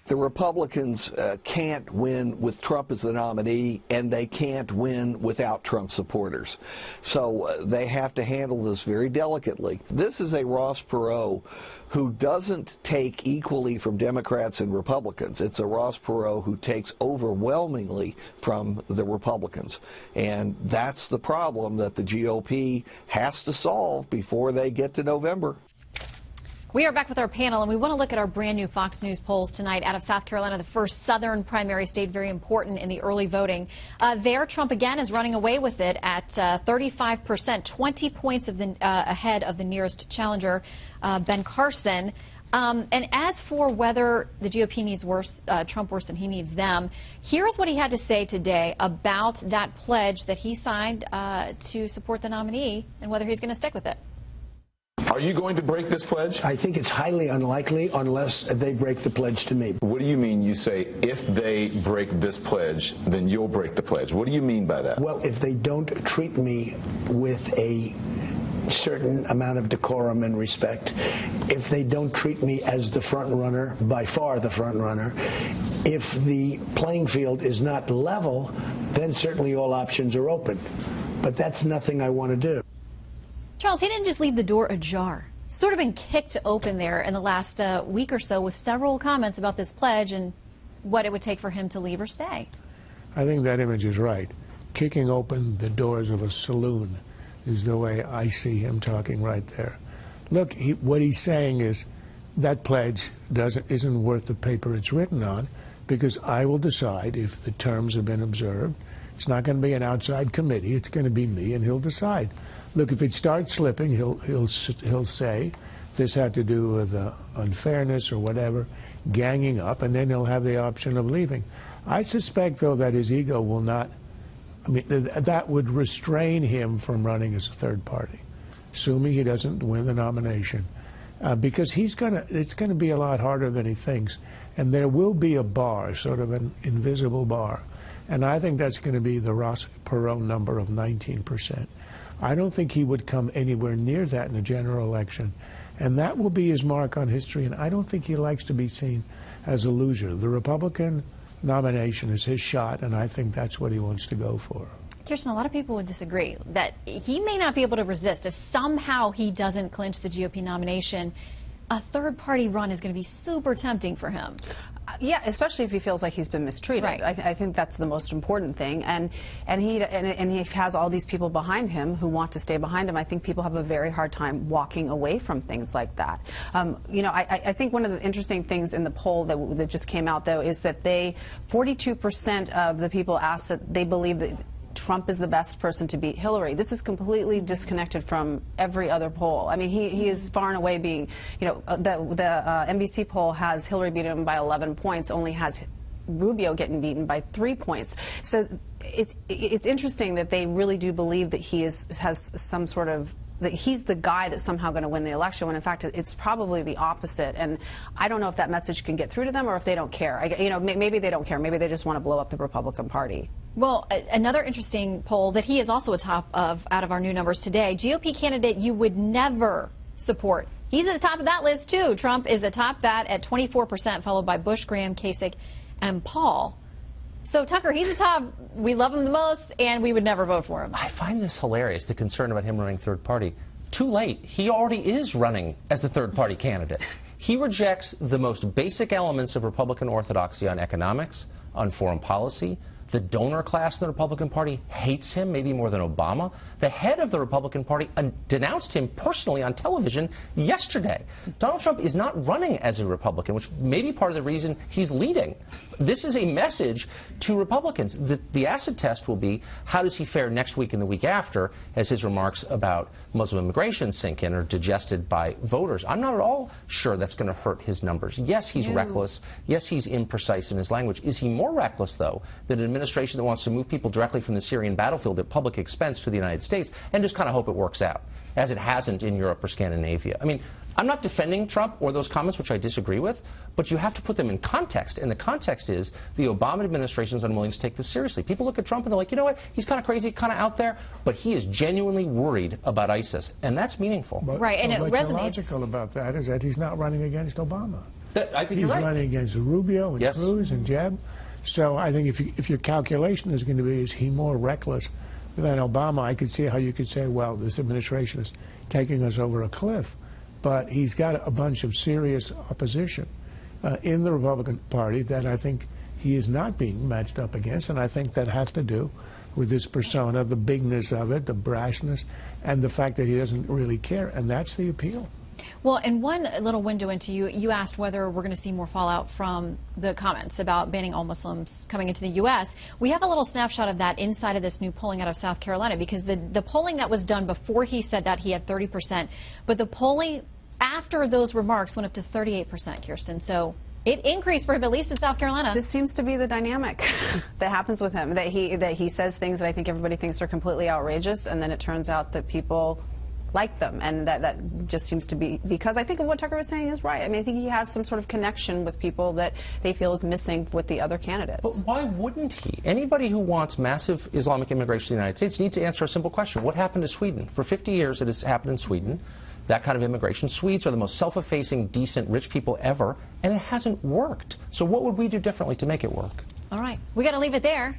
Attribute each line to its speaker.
Speaker 1: The Republicans can't win with Trump as the nominee, and they can't win without Trump supporters. So they have to handle this very delicately. This is a Ross Perot who doesn't take equally from Democrats and Republicans. It's a Ross Perot who takes overwhelmingly from the Republicans. And that's the problem that the GOP has to solve before they get to November.
Speaker 2: We are back with our panel, and we want to look at our brand new Fox News polls tonight out of South Carolina, the first southern primary state, very important in the early voting. There, Trump again is running away with it at 35%, 20 points ahead of the nearest challenger, Ben Carlson. And as for whether the GOP needs Trump worse than he needs them, here's what he had to say today about that pledge that he signed to support the nominee and whether he's going to stick with it.
Speaker 3: Are you going to break this pledge?
Speaker 4: I think it's highly unlikely unless they break the pledge to me.
Speaker 3: What do you mean you say if they break this pledge, then you'll break the pledge? What do you mean by that?
Speaker 4: Well, if they don't treat me with a certain amount of decorum and respect, if they don't treat me as the front runner, by far the front runner, if the playing field is not level, then certainly all options are open. But that's nothing I want to do.
Speaker 2: Charles, he didn't just leave the door ajar. It's sort of been kicked open there in the last week or so with several comments about this pledge and what it would take for him to leave or stay.
Speaker 5: I think that image is right. Kicking open the doors of a saloon is the way I see him talking right there. Look, what he's saying is that pledge isn't worth the paper it's written on, because I will decide if the terms have been observed. It's not going to be an outside committee. It's going to be me, and he'll decide. Look, if it starts slipping, he'll say this had to do with unfairness or whatever, ganging up, and then he'll have the option of leaving. I suspect, though, that his ego will not. I mean, that would restrain him from running as a third party, assuming he doesn't win the nomination, because it's going to be a lot harder than he thinks, and there will be a bar, sort of an invisible bar, and I think that's going to be the Ross Perot number of 19%. I don't think he would come anywhere near that in a general election, and that will be his mark on history, and I don't think he likes to be seen as a loser. The Republican nomination is his shot, and I think that's what he wants to go for.
Speaker 2: Kirsten, a lot of people would disagree that he may not be able to resist if somehow he doesn't clinch the GOP nomination. A third-party run is going to be super tempting for him.
Speaker 6: Yeah, especially if he feels like he's been mistreated.
Speaker 2: Right.
Speaker 6: I think that's the most important thing. And he has all these people behind him who want to stay behind him. I think people have a very hard time walking away from things like that. You know, I think one of the interesting things in the poll that just came out, though, is that 42% of the people asked that they believe that Trump is the best person to beat Hillary. This is completely disconnected from every other poll. I mean, he is far and away being, you know, the NBC poll has Hillary beating him by 11 points, only has Rubio getting beaten by 3 points. So it's interesting that they really do believe that he has some sort of, that he's the guy that's somehow going to win the election, when in fact it's probably the opposite. And I don't know if that message can get through to them or if they don't care. You know, maybe they don't care. Maybe they just want to blow up the Republican Party.
Speaker 2: Well, another interesting poll that he is also atop of out of our new numbers today, GOP candidate you would never support. He's at the top of that list, too. Trump is atop that at 24%, followed by Bush, Graham, Kasich, and Paul. So, Tucker, he's the top. We love him the most, and we would never vote for him.
Speaker 7: I find this hilarious, the concern about him running third party. Too late. He already is running as the third party candidate. He rejects the most basic elements of Republican orthodoxy on economics, on foreign policy. The donor class in the Republican Party hates him, maybe more than Obama. The head of the Republican Party denounced him personally on television yesterday. Donald Trump is not running as a Republican, which may be part of the reason he's leading. This is a message to Republicans. The acid test will be, how does he fare next week and the week after, as his remarks about Muslim immigration sink in or digested by voters. I'm not at all sure that's going to hurt his numbers. Yes, he's reckless. Yes, he's imprecise in his language. Is he more reckless, though, than an administration that wants to move people directly from the Syrian battlefield at public expense to the United States and just kind of hope it works out, as it hasn't in Europe or Scandinavia? I mean, I'm not defending Trump or those comments, which I disagree with, but you have to put them in context. And the context is the Obama administration is unwilling to take this seriously. People look at Trump and they're like, you know what, he's kind of crazy, kind of out there, but he is genuinely worried about ISIS, and that's meaningful.
Speaker 2: Right, and it
Speaker 5: what's
Speaker 2: resonates.
Speaker 5: illogical about that is that he's not running against Obama.
Speaker 7: I think
Speaker 5: He's
Speaker 7: you're right.
Speaker 5: running against Rubio and
Speaker 7: Yes.
Speaker 5: Cruz and Jeb. So I think if your calculation is going to be, is he more reckless than Obama, I could see how you could say, well, this administration is taking us over a cliff. But he's got a bunch of serious opposition in the Republican Party that I think he is not being matched up against, and I think that has to do with this persona, the bigness of it, the brashness, and the fact that he doesn't really care, and that's the appeal.
Speaker 2: Well, and one little window into you asked whether we're going to see more fallout from the comments about banning all Muslims coming into the U.S. We have a little snapshot of that inside of this new polling out of South Carolina, because the polling that was done before he said that, he had 30%, but the polling after those remarks went up to 38%, Kirsten. So it increased for him, at least in South Carolina.
Speaker 6: This seems to be the dynamic that happens with him, that he says things that I think everybody thinks are completely outrageous, and then it turns out that people like them, and that just seems to be because I think of what Tucker was saying is right. I mean, I think he has some sort of connection with people that they feel is missing with the other candidates.
Speaker 7: But why wouldn't he? Anybody who wants massive Islamic immigration to the United States needs to answer a simple question. What happened to Sweden? For 50 years it has happened in Sweden, that kind of immigration. Swedes are the most self-effacing, decent, rich people ever, and it hasn't worked. So what would we do differently to make it work?
Speaker 2: All right. We got to leave it there.